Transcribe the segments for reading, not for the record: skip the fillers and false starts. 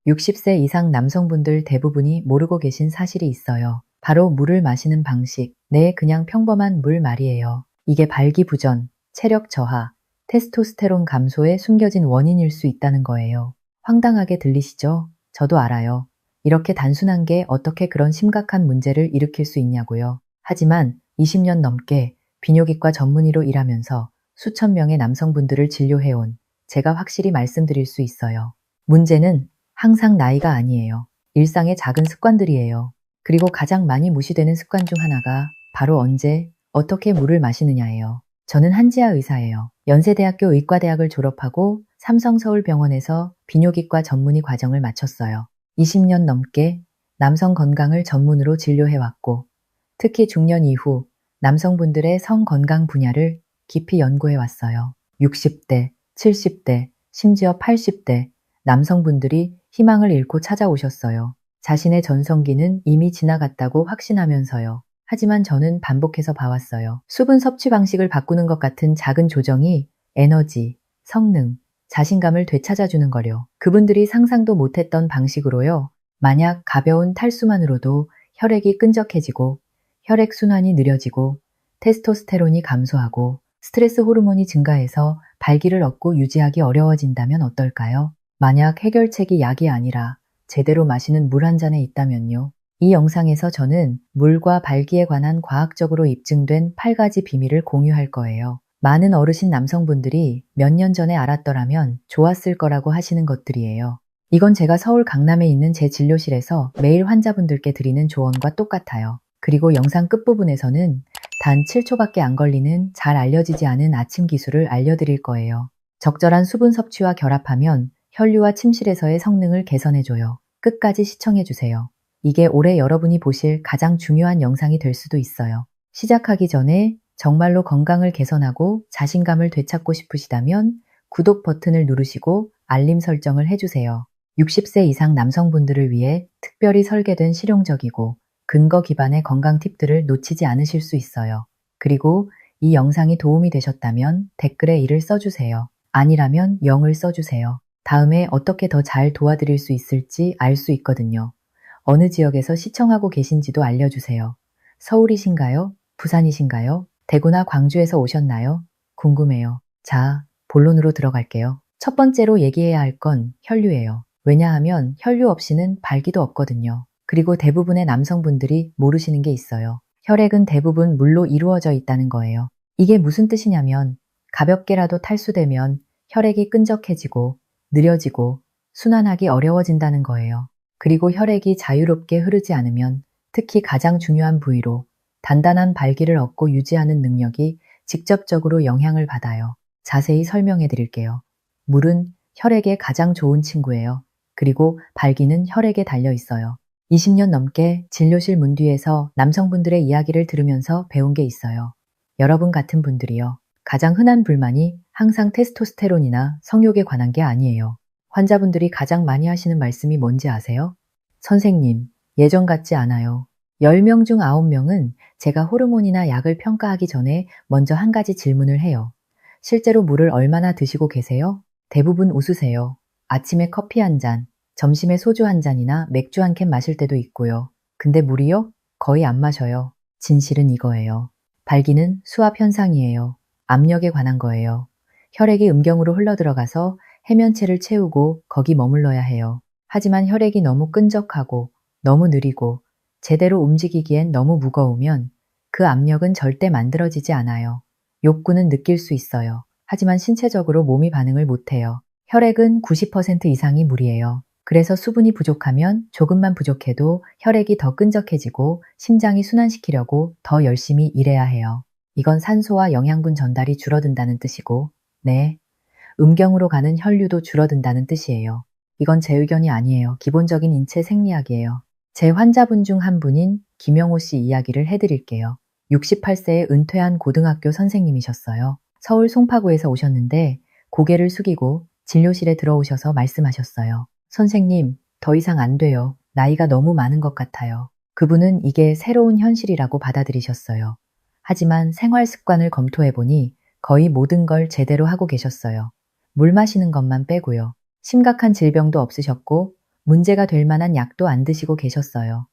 60세 이상 남성분들 대부분이 모르고 계신 사실이 있어요. 바로 물을 마시는 방식. 네, 그냥 평범한 물 말이에요. 이게 발기부전, 체력 저하, 테스토스테론 감소에 숨겨진 원인일 수 있다는 거예요. 황당하게 들리시죠? 저도 알아요. 이렇게 단순한 게 어떻게 그런 심각한 문제를 일으킬 수 있냐고요. 하지만 20년 넘게 비뇨기과 전문의로 일하면서 수천 명의 남성분들을 진료해온 제가 확실히 말씀드릴 수 있어요. 문제는 항상 나이가 아니에요. 일상의 작은 습관들이에요. 그리고 가장 많이 무시되는 습관 중 하나가 바로 언제, 어떻게 물을 마시느냐예요. 저는 한지아 의사예요. 연세대학교 의과대학을 졸업하고 삼성서울병원에서 비뇨기과 전문의 과정을 마쳤어요. 20년 넘게 남성 건강을 전문으로 진료해왔고, 특히 중년 이후 남성분들의 성 건강 분야를 깊이 연구해왔어요. 60대, 70대, 심지어 80대 남성분들이 희망을 잃고 찾아오셨어요. 자신의 전성기는 이미 지나갔다고 확신하면서요. 하지만 저는 반복해서 봐왔어요. 수분 섭취 방식을 바꾸는 것 같은 작은 조정이 에너지, 성능, 자신감을 되찾아주는 거려. 그분들이 상상도 못했던 방식으로요. 만약 가벼운 탈수만으로도 혈액이 끈적해지고 혈액순환이 느려지고 테스토스테론이 감소하고 스트레스 호르몬이 증가해서 발기를 얻고 유지하기 어려워진다면 어떨까요? 만약 해결책이 약이 아니라 제대로 마시는 물 한 잔에 있다면요. 이 영상에서 저는 물과 발기에 관한 과학적으로 입증된 8가지 비밀을 공유할 거예요. 많은 어르신 남성분들이 몇 년 전에 알았더라면 좋았을 거라고 하시는 것들이에요. 이건 제가 서울 강남에 있는 제 진료실에서 매일 환자분들께 드리는 조언과 똑같아요. 그리고 영상 끝부분에서는 단 7초밖에 안 걸리는 잘 알려지지 않은 아침 기술을 알려드릴 거예요. 적절한 수분 섭취와 결합하면 혈류와 침실에서의 성능을 개선해줘요. 끝까지 시청해주세요. 이게 올해 여러분이 보실 가장 중요한 영상이 될 수도 있어요. 시작하기 전에 정말로 건강을 개선하고 자신감을 되찾고 싶으시다면 구독 버튼을 누르시고 알림 설정을 해주세요. 60세 이상 남성분들을 위해 특별히 설계된 실용적이고 근거 기반의 건강 팁들을 놓치지 않으실 수 있어요. 그리고 이 영상이 도움이 되셨다면 댓글에 1을 써주세요. 아니라면 0을 써주세요. 다음에 어떻게 더 잘 도와드릴 수 있을지 알 수 있거든요. 어느 지역에서 시청하고 계신지도 알려주세요. 서울이신가요? 부산이신가요? 대구나 광주에서 오셨나요? 궁금해요. 자, 본론으로 들어갈게요. 첫 번째로 얘기해야 할 건 혈류예요. 왜냐하면 혈류 없이는 발기도 없거든요. 그리고 대부분의 남성분들이 모르시는 게 있어요. 혈액은 대부분 물로 이루어져 있다는 거예요. 이게 무슨 뜻이냐면 가볍게라도 탈수되면 혈액이 끈적해지고 느려지고 순환하기 어려워진다는 거예요. 그리고 혈액이 자유롭게 흐르지 않으면 특히 가장 중요한 부위로 단단한 발기를 얻고 유지하는 능력이 직접적으로 영향을 받아요. 자세히 설명해 드릴게요. 물은 혈액의 가장 좋은 친구예요. 그리고 발기는 혈액에 달려 있어요. 20년 넘게 진료실 문 뒤에서 남성분들의 이야기를 들으면서 배운 게 있어요. 여러분 같은 분들이요. 가장 흔한 불만이 항상 테스토스테론이나 성욕에 관한 게 아니에요. 환자분들이 가장 많이 하시는 말씀이 뭔지 아세요? 선생님, 예전 같지 않아요. 10명 중 9명은 제가 호르몬이나 약을 평가하기 전에 먼저 한 가지 질문을 해요. 실제로 물을 얼마나 드시고 계세요? 대부분 웃으세요. 아침에 커피 한 잔, 점심에 소주 한 잔이나 맥주 한 캔 마실 때도 있고요. 근데 물이요? 거의 안 마셔요. 진실은 이거예요. 발기는 수압 현상이에요. 압력에 관한 거예요. 혈액이 음경으로 흘러들어가서 해면체를 채우고 거기 머물러야 해요. 하지만 혈액이 너무 끈적하고 너무 느리고 제대로 움직이기엔 너무 무거우면 그 압력은 절대 만들어지지 않아요. 욕구는 느낄 수 있어요. 하지만 신체적으로 몸이 반응을 못해요. 혈액은 90% 이상이 물이에요. 그래서 수분이 부족하면 조금만 부족해도 혈액이 더 끈적해지고 심장이 순환시키려고 더 열심히 일해야 해요. 이건 산소와 영양분 전달이 줄어든다는 뜻이고, 네, 음경으로 가는 혈류도 줄어든다는 뜻이에요. 이건 제 의견이 아니에요. 기본적인 인체 생리학이에요. 제 환자분 중 한 분인 김영호 씨 이야기를 해드릴게요. 68세의 은퇴한 고등학교 선생님이셨어요. 서울 송파구에서 오셨는데 고개를 숙이고 진료실에 들어오셔서 말씀하셨어요. 선생님, 더 이상 안 돼요. 나이가 너무 많은 것 같아요. 그분은 이게 새로운 현실이라고 받아들이셨어요. 하지만 생활 습관을 검토해보니 거의 모든 걸 제대로 하고 계셨어요. 물 마시는 것만 빼고요. 심각한 질병도 없으셨고 문제가 될 만한 약도 안 드시고 계셨어요.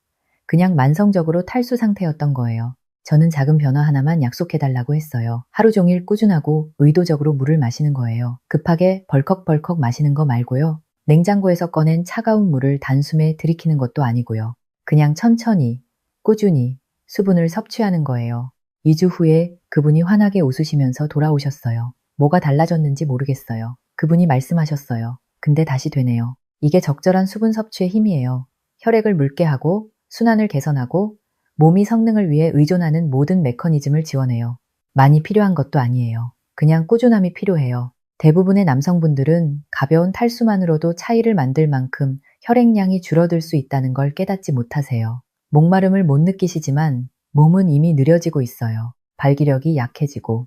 그냥 만성적으로 탈수 상태였던 거예요. 저는 작은 변화 하나만 약속해달라고 했어요. 하루 종일 꾸준하고 의도적으로 물을 마시는 거예요. 급하게 벌컥벌컥 마시는 거 말고요. 냉장고에서 꺼낸 차가운 물을 단숨에 들이키는 것도 아니고요. 그냥 천천히, 꾸준히 수분을 섭취하는 거예요. 2주 후에 그분이 환하게 웃으시면서 돌아오셨어요. 뭐가 달라졌는지 모르겠어요. 그분이 말씀하셨어요. 근데 다시 되네요. 이게 적절한 수분 섭취의 힘이에요. 혈액을 묽게 하고 순환을 개선하고 몸이 성능을 위해 의존하는 모든 메커니즘을 지원해요. 많이 필요한 것도 아니에요. 그냥 꾸준함이 필요해요. 대부분의 남성분들은 가벼운 탈수만으로도 차이를 만들 만큼 혈액량이 줄어들 수 있다는 걸 깨닫지 못하세요. 목마름을 못 느끼시지만 몸은 이미 느려지고 있어요. 발기력이 약해지고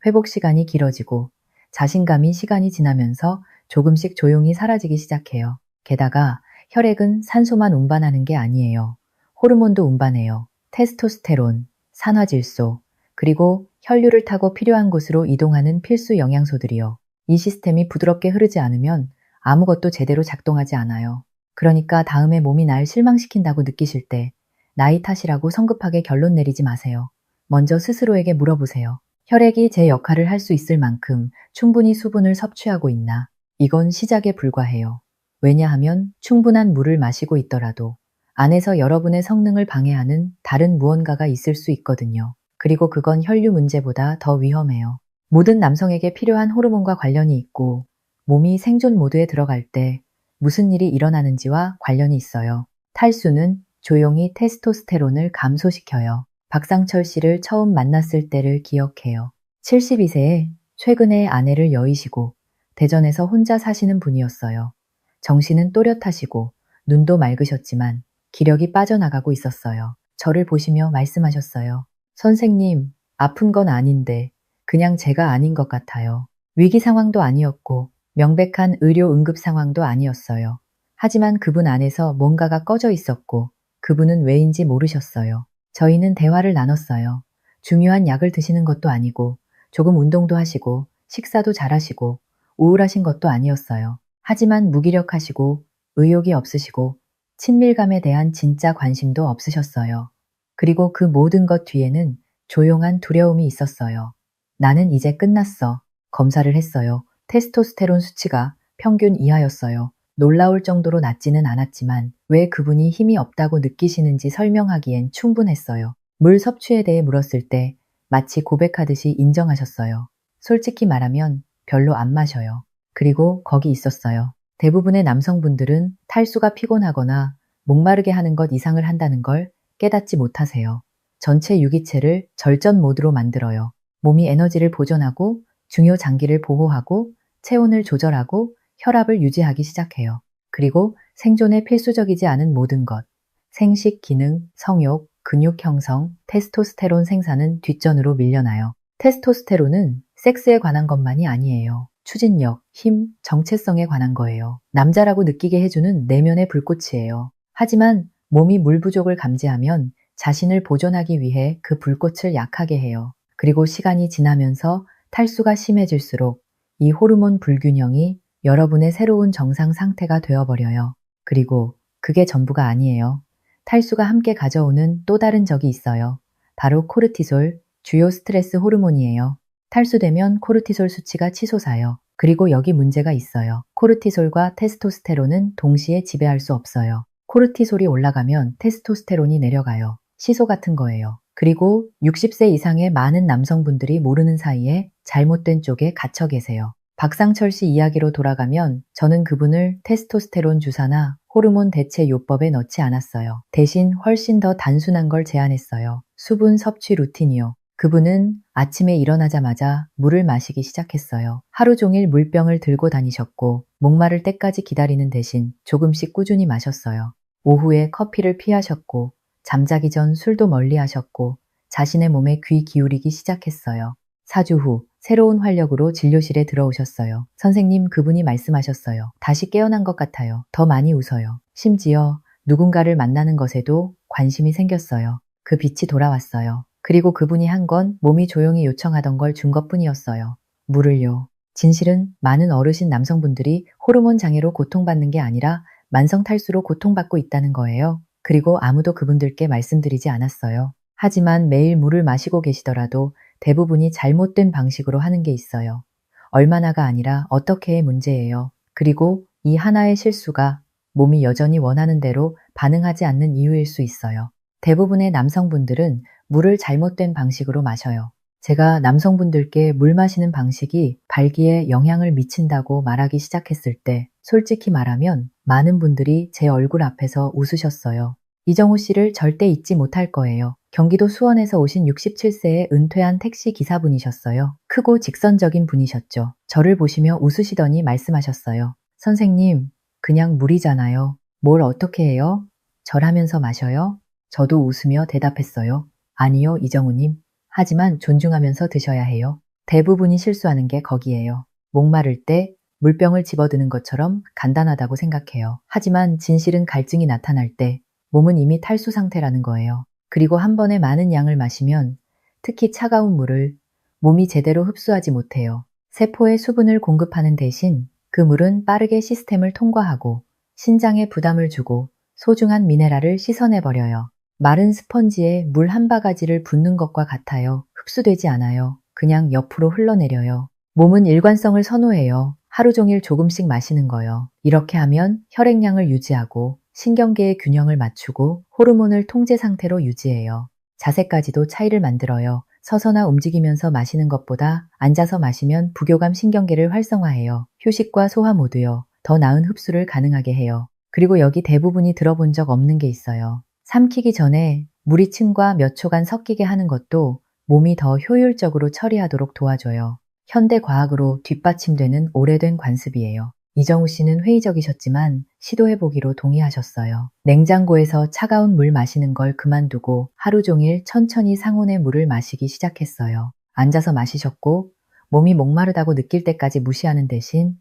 회복 시간이 길어지고 자신감이 시간이 지나면서 조금씩 조용히 사라지기 시작해요. 게다가 혈액은 산소만 운반하는 게 아니에요. 호르몬도 운반해요. 테스토스테론, 산화질소, 그리고 혈류를 타고 필요한 곳으로 이동하는 필수 영양소들이요. 이 시스템이 부드럽게 흐르지 않으면 아무것도 제대로 작동하지 않아요. 그러니까 다음에 몸이 날 실망시킨다고 느끼실 때 나이 탓이라고 성급하게 결론 내리지 마세요. 먼저 스스로에게 물어보세요. 혈액이 제 역할을 할 수 있을 만큼 충분히 수분을 섭취하고 있나? 이건 시작에 불과해요. 왜냐하면 충분한 물을 마시고 있더라도 안에서 여러분의 성능을 방해하는 다른 무언가가 있을 수 있거든요. 그리고 그건 혈류 문제보다 더 위험해요. 모든 남성에게 필요한 호르몬과 관련이 있고 몸이 생존 모드에 들어갈 때 무슨 일이 일어나는지와 관련이 있어요. 탈수는 조용히 테스토스테론을 감소시켜요. 박상철 씨를 처음 만났을 때를 기억해요. 72세에 최근에 아내를 여의시고 대전에서 혼자 사시는 분이었어요. 정신은 또렷하시고 눈도 맑으셨지만 기력이 빠져나가고 있었어요. 저를 보시며 말씀하셨어요. 선생님, 아픈 건 아닌데 그냥 제가 아닌 것 같아요. 위기 상황도 아니었고 명백한 의료 응급 상황도 아니었어요. 하지만 그분 안에서 뭔가가 꺼져 있었고 그분은 왜인지 모르셨어요. 저희는 대화를 나눴어요. 중요한 약을 드시는 것도 아니고 조금 운동도 하시고 식사도 잘하시고 우울하신 것도 아니었어요. 하지만 무기력하시고 의욕이 없으시고 친밀감에 대한 진짜 관심도 없으셨어요. 그리고 그 모든 것 뒤에는 조용한 두려움이 있었어요. 나는 이제 끝났어. 검사를 했어요. 테스토스테론 수치가 평균 이하였어요. 놀라울 정도로 낮지는 않았지만 왜 그분이 힘이 없다고 느끼시는지 설명하기엔 충분했어요. 물 섭취에 대해 물었을 때 마치 고백하듯이 인정하셨어요. 솔직히 말하면 별로 안 마셔요. 그리고 거기 있었어요. 대부분의 남성분들은 탈수가 피곤하거나 목마르게 하는 것 이상을 한다는 걸 깨닫지 못하세요. 전체 유기체를 절전 모드로 만들어요. 몸이 에너지를 보존하고 중요 장기를 보호하고 체온을 조절하고 혈압을 유지하기 시작해요. 그리고 생존에 필수적이지 않은 모든 것, 생식 기능, 성욕, 근육 형성, 테스토스테론 생산은 뒷전으로 밀려나요. 테스토스테론은 섹스에 관한 것만이 아니에요. 추진력, 힘, 정체성에 관한 거예요. 남자라고 느끼게 해주는 내면의 불꽃이에요. 하지만 몸이 물 부족을 감지하면 자신을 보존하기 위해 그 불꽃을 약하게 해요. 그리고 시간이 지나면서 탈수가 심해질수록 이 호르몬 불균형이 여러분의 새로운 정상 상태가 되어버려요. 그리고 그게 전부가 아니에요. 탈수가 함께 가져오는 또 다른 적이 있어요. 바로 코르티솔, 주요 스트레스 호르몬이에요. 탈수되면 코르티솔 수치가 치솟아요. 그리고 여기 문제가 있어요. 코르티솔과 테스토스테론은 동시에 지배할 수 없어요. 코르티솔이 올라가면 테스토스테론이 내려가요. 시소 같은 거예요. 그리고 60세 이상의 많은 남성분들이 모르는 사이에 잘못된 쪽에 갇혀 계세요. 박상철 씨 이야기로 돌아가면 저는 그분을 테스토스테론 주사나 호르몬 대체 요법에 넣지 않았어요. 대신 훨씬 더 단순한 걸 제안했어요. 수분 섭취 루틴이요. 그분은 아침에 일어나자마자 물을 마시기 시작했어요. 하루 종일 물병을 들고 다니셨고 목마를 때까지 기다리는 대신 조금씩 꾸준히 마셨어요. 오후에 커피를 피하셨고 잠자기 전 술도 멀리 하셨고 자신의 몸에 귀 기울이기 시작했어요. 4주 후 새로운 활력으로 진료실에 들어오셨어요. 선생님, 그분이 말씀하셨어요. 다시 깨어난 것 같아요. 더 많이 웃어요. 심지어 누군가를 만나는 것에도 관심이 생겼어요. 그 빛이 돌아왔어요. 그리고 그분이 한 건 몸이 조용히 요청하던 걸 준 것뿐이었어요. 물을요. 진실은 많은 어르신 남성분들이 호르몬 장애로 고통받는 게 아니라 만성 탈수로 고통받고 있다는 거예요. 그리고 아무도 그분들께 말씀드리지 않았어요. 하지만 매일 물을 마시고 계시더라도 대부분이 잘못된 방식으로 하는 게 있어요. 얼마나가 아니라 어떻게의 문제예요. 그리고 이 하나의 실수가 몸이 여전히 원하는 대로 반응하지 않는 이유일 수 있어요. 대부분의 남성분들은 물을 잘못된 방식으로 마셔요. 제가 남성분들께 물 마시는 방식이 발기에 영향을 미친다고 말하기 시작했을 때 솔직히 말하면 많은 분들이 제 얼굴 앞에서 웃으셨어요. 이정우 씨를 절대 잊지 못할 거예요. 경기도 수원에서 오신 67세의 은퇴한 택시 기사분이셨어요. 크고 직선적인 분이셨죠. 저를 보시며 웃으시더니 말씀하셨어요. 선생님, 그냥 물이잖아요. 뭘 어떻게 해요? 절하면서 마셔요? 저도 웃으며 대답했어요. 아니요, 이정우님. 하지만 존중하면서 드셔야 해요. 대부분이 실수하는 게 거기에요. 목마를 때 물병을 집어드는 것처럼 간단하다고 생각해요. 하지만 진실은 갈증이 나타날 때 몸은 이미 탈수 상태라는 거예요. 그리고 한 번에 많은 양을 마시면 특히 차가운 물을 몸이 제대로 흡수하지 못해요. 세포에 수분을 공급하는 대신 그 물은 빠르게 시스템을 통과하고 신장에 부담을 주고 소중한 미네랄을 씻어내버려요. 마른 스펀지에 물 한 바가지를 붓는 것과 같아요. 흡수되지 않아요. 그냥 옆으로 흘러내려요. 몸은 일관성을 선호해요. 하루 종일 조금씩 마시는 거요. 이렇게 하면 혈액량을 유지하고 신경계의 균형을 맞추고 호르몬을 통제 상태로 유지해요. 자세까지도 차이를 만들어요. 서서나 움직이면서 마시는 것보다 앉아서 마시면 부교감 신경계를 활성화해요. 휴식과 소화 모두요. 더 나은 흡수를 가능하게 해요. 그리고 여기 대부분이 들어본 적 없는 게 있어요. 삼키기 전에 물이 침과 몇 초간 섞이게 하는 것도 몸이 더 효율적으로 처리하도록 도와줘요. 현대 과학으로 뒷받침되는 오래된 관습이에요. 이정우 씨는 회의적이셨지만 시도해보기로 동의하셨어요. 냉장고에서 차가운 물 마시는 걸 그만두고 하루 종일 천천히 상온의 물을 마시기 시작했어요. 앉아서 마시셨고 몸이 목마르다고 느낄 때까지 무시하는 대신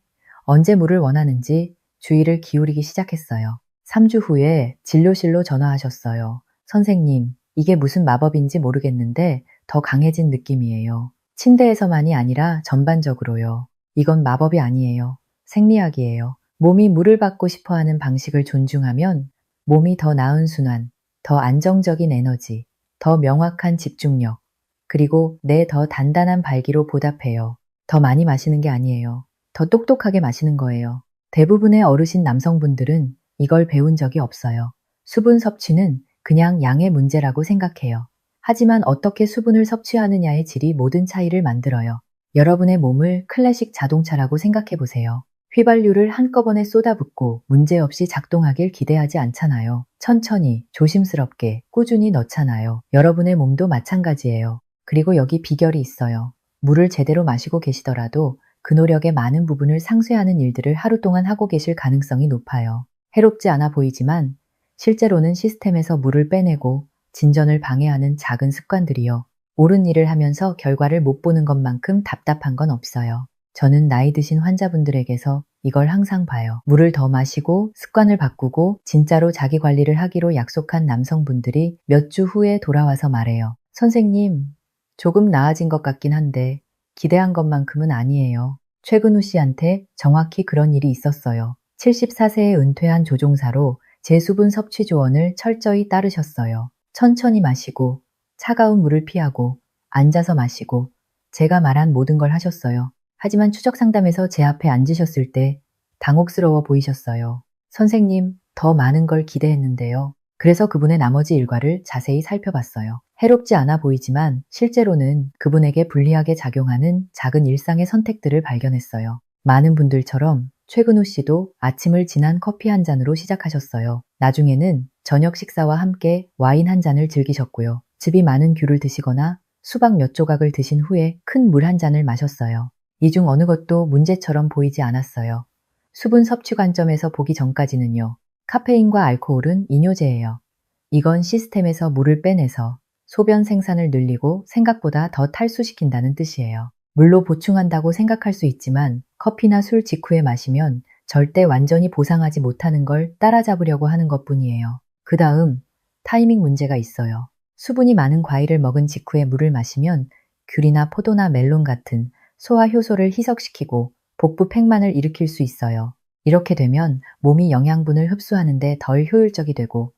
언제 물을 원하는지 주의를 기울이기 시작했어요. 3주 후에 진료실로 전화하셨어요. 선생님, 이게 무슨 마법인지 모르겠는데 더 강해진 느낌이에요. 침대에서만이 아니라 전반적으로요. 이건 마법이 아니에요. 생리학이에요. 몸이 물을 받고 싶어하는 방식을 존중하면 몸이 더 나은 순환, 더 안정적인 에너지, 더 명확한 집중력, 그리고 내 더 단단한 발기로 보답해요. 더 많이 마시는 게 아니에요. 더 똑똑하게 마시는 거예요. 대부분의 어르신 남성분들은 이걸 배운 적이 없어요. 수분 섭취는 그냥 양의 문제라고 생각해요. 하지만 어떻게 수분을 섭취하느냐의 질이 모든 차이를 만들어요. 여러분의 몸을 클래식 자동차라고 생각해 보세요. 휘발유를 한꺼번에 쏟아붓고 문제없이 작동하길 기대하지 않잖아요. 천천히, 조심스럽게, 꾸준히 넣잖아요. 여러분의 몸도 마찬가지예요. 그리고 여기 비결이 있어요. 물을 제대로 마시고 계시더라도 그 노력의 많은 부분을 상쇄하는 일들을 하루 동안 하고 계실 가능성이 높아요. 해롭지 않아 보이지만 실제로는 시스템에서 물을 빼내고 진전을 방해하는 작은 습관들이요. 옳은 일을 하면서 결과를 못 보는 것만큼 답답한 건 없어요. 저는 나이 드신 환자분들에게서 이걸 항상 봐요. 물을 더 마시고 습관을 바꾸고 진짜로 자기 관리를 하기로 약속한 남성분들이 몇 주 후에 돌아와서 말해요. 선생님, 조금 나아진 것 같긴 한데 기대한 것만큼은 아니에요. 최근우 씨한테 정확히 그런 일이 있었어요. 74세에 은퇴한 조종사로 제 수분 섭취 조언을 철저히 따르셨어요. 천천히 마시고 차가운 물을 피하고 앉아서 마시고 제가 말한 모든 걸 하셨어요. 하지만 추적 상담에서 제 앞에 앉으셨을 때 당혹스러워 보이셨어요. 선생님, 더 많은 걸 기대했는데요. 그래서 그분의 나머지 일과를 자세히 살펴봤어요. 해롭지 않아 보이지만 실제로는 그분에게 불리하게 작용하는 작은 일상의 선택들을 발견했어요. 많은 분들처럼 최근우 씨도 아침을 진한 커피 한 잔으로 시작하셨어요. 나중에는 저녁 식사와 함께 와인 한 잔을 즐기셨고요. 즙이 많은 귤을 드시거나 수박 몇 조각을 드신 후에 큰 물 한 잔을 마셨어요. 이 중 어느 것도 문제처럼 보이지 않았어요. 수분 섭취 관점에서 보기 전까지는요. 카페인과 알코올은 이뇨제예요. 이건 시스템에서 물을 빼내서 소변 생산을 늘리고 생각보다 더 탈수시킨다는 뜻이에요. 물로 보충한다고 생각할 수 있지만 커피나 술 직후에 마시면 절대 완전히 보상하지 못하는 걸 따라잡으려고 하는 것뿐이에요. 그 다음 타이밍 문제가 있어요. 수분이 많은 과일을 먹은 직후에 물을 마시면 귤이나 포도나 멜론 같은 소화 효소를 희석시키고 복부 팽만을 일으킬 수 있어요. 이렇게 되면 몸이 영양분을 흡수하는데 덜 효율적이 되고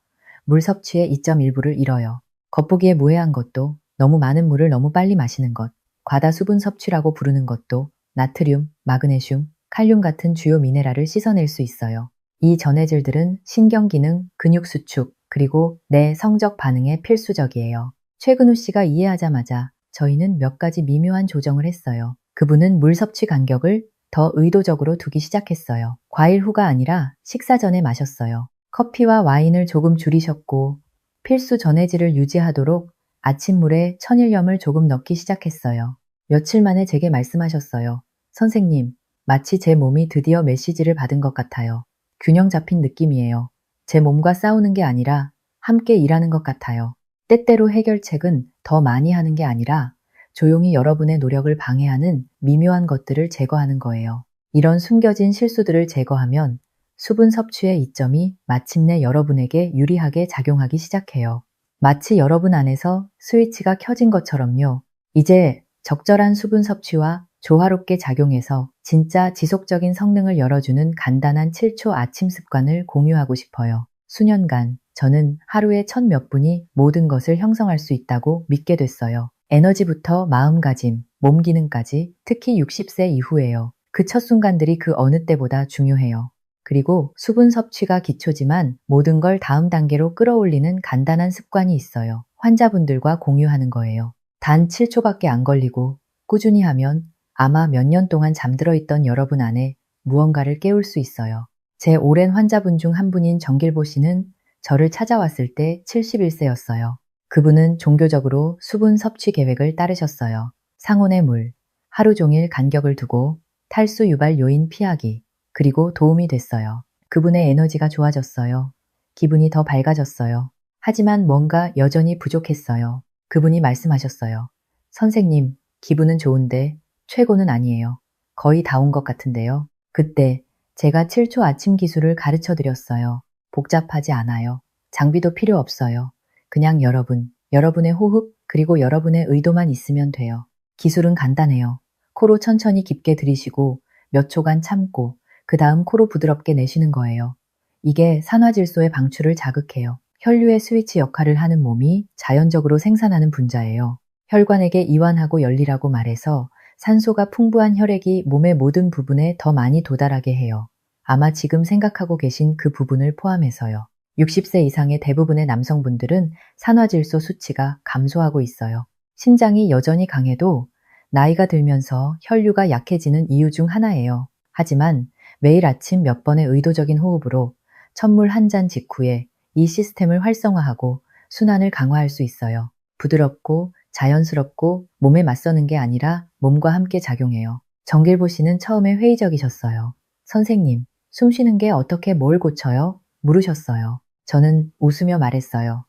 물 섭취의 이점 일부를 잃어요. 겉보기에 무해한 것도 너무 많은 물을 너무 빨리 마시는 것, 과다 수분 섭취라고 부르는 것도 나트륨, 마그네슘, 칼륨 같은 주요 미네랄을 씻어낼 수 있어요. 이 전해질들은 신경기능, 근육 수축, 그리고 뇌 성적 반응에 필수적이에요. 최근우 씨가 이해하자마자 저희는 몇 가지 미묘한 조정을 했어요. 그분은 물 섭취 간격을 더 의도적으로 두기 시작했어요. 과일 후가 아니라 식사 전에 마셨어요. 커피와 와인을 조금 줄이셨고 필수 전해질을 유지하도록 아침물에 천일염을 조금 넣기 시작했어요. 며칠 만에 제게 말씀하셨어요. 선생님, 마치 제 몸이 드디어 메시지를 받은 것 같아요. 균형 잡힌 느낌이에요. 제 몸과 싸우는 게 아니라 함께 일하는 것 같아요. 때때로 해결책은 더 많이 하는 게 아니라 조용히 여러분의 노력을 방해하는 미묘한 것들을 제거하는 거예요. 이런 숨겨진 실수들을 제거하면 수분 섭취의 이점이 마침내 여러분에게 유리하게 작용하기 시작해요. 마치 여러분 안에서 스위치가 켜진 것처럼요. 이제 적절한 수분 섭취와 조화롭게 작용해서 진짜 지속적인 성능을 열어주는 간단한 7초 아침 습관을 공유하고 싶어요. 수년간 저는 하루에 1000몇 분이 모든 것을 형성할 수 있다고 믿게 됐어요. 에너지부터 마음가짐, 몸 기능까지 특히 60세 이후에요. 그 첫 순간들이 그 어느 때보다 중요해요. 그리고 수분 섭취가 기초지만 모든 걸 다음 단계로 끌어올리는 간단한 습관이 있어요. 환자분들과 공유하는 거예요. 단 7초밖에 안 걸리고 꾸준히 하면 아마 몇 년 동안 잠들어 있던 여러분 안에 무언가를 깨울 수 있어요. 제 오랜 환자분 중 한 분인 정길보 씨는 저를 찾아왔을 때 71세였어요. 그분은 종교적으로 수분 섭취 계획을 따르셨어요. 상온의 물, 하루 종일 간격을 두고 탈수 유발 요인 피하기, 그리고 도움이 됐어요. 그분의 에너지가 좋아졌어요. 기분이 더 밝아졌어요. 하지만 뭔가 여전히 부족했어요. 그분이 말씀하셨어요. 선생님, 기분은 좋은데 최고는 아니에요. 거의 다 온 것 같은데요. 그때 제가 7초 아침 기술을 가르쳐 드렸어요. 복잡하지 않아요. 장비도 필요 없어요. 그냥 여러분의 호흡, 그리고 여러분의 의도만 있으면 돼요. 기술은 간단해요. 코로 천천히 깊게 들이쉬고 몇 초간 참고 그 다음 코로 부드럽게 내쉬는 거예요. 이게 산화질소의 방출을 자극해요. 혈류의 스위치 역할을 하는 몸이 자연적으로 생산하는 분자예요. 혈관에게 이완하고 열리라고 말해서 산소가 풍부한 혈액이 몸의 모든 부분에 더 많이 도달하게 해요. 아마 지금 생각하고 계신 그 부분을 포함해서요. 60세 이상의 대부분의 남성분들은 산화질소 수치가 감소하고 있어요. 신장이 여전히 강해도 나이가 들면서 혈류가 약해지는 이유 중 하나예요. 하지만 매일 아침 몇 번의 의도적인 호흡으로 찬물 한 잔 직후에 이 시스템을 활성화하고 순환을 강화할 수 있어요. 부드럽고 자연스럽고 몸에 맞서는 게 아니라 몸과 함께 작용해요. 정길보 씨는 처음에 회의적이셨어요. 선생님, 숨 쉬는 게 어떻게 뭘 고쳐요? 물으셨어요. 저는 웃으며 말했어요.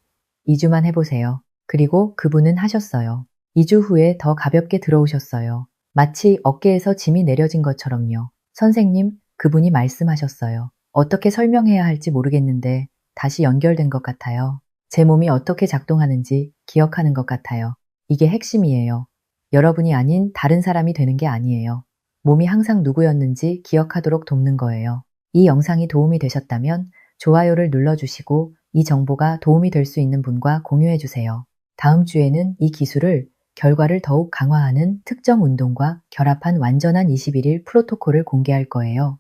2주만 해보세요. 그리고 그분은 하셨어요. 2주 후에 더 가볍게 들어오셨어요. 마치 어깨에서 짐이 내려진 것처럼요. 선생님, 그분이 말씀하셨어요. 어떻게 설명해야 할지 모르겠는데 다시 연결된 것 같아요. 제 몸이 어떻게 작동하는지 기억하는 것 같아요. 이게 핵심이에요. 여러분이 아닌 다른 사람이 되는 게 아니에요. 몸이 항상 누구였는지 기억하도록 돕는 거예요. 이 영상이 도움이 되셨다면 좋아요를 눌러주시고 이 정보가 도움이 될 수 있는 분과 공유해주세요. 다음 주에는 이 기술을 결과를 더욱 강화하는 특정 운동과 결합한 완전한 21일 프로토콜을 공개할 거예요.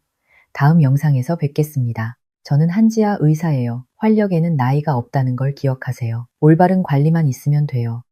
다음 영상에서 뵙겠습니다. 저는 한지아 의사예요. 활력에는 나이가 없다는 걸 기억하세요. 올바른 관리만 있으면 돼요.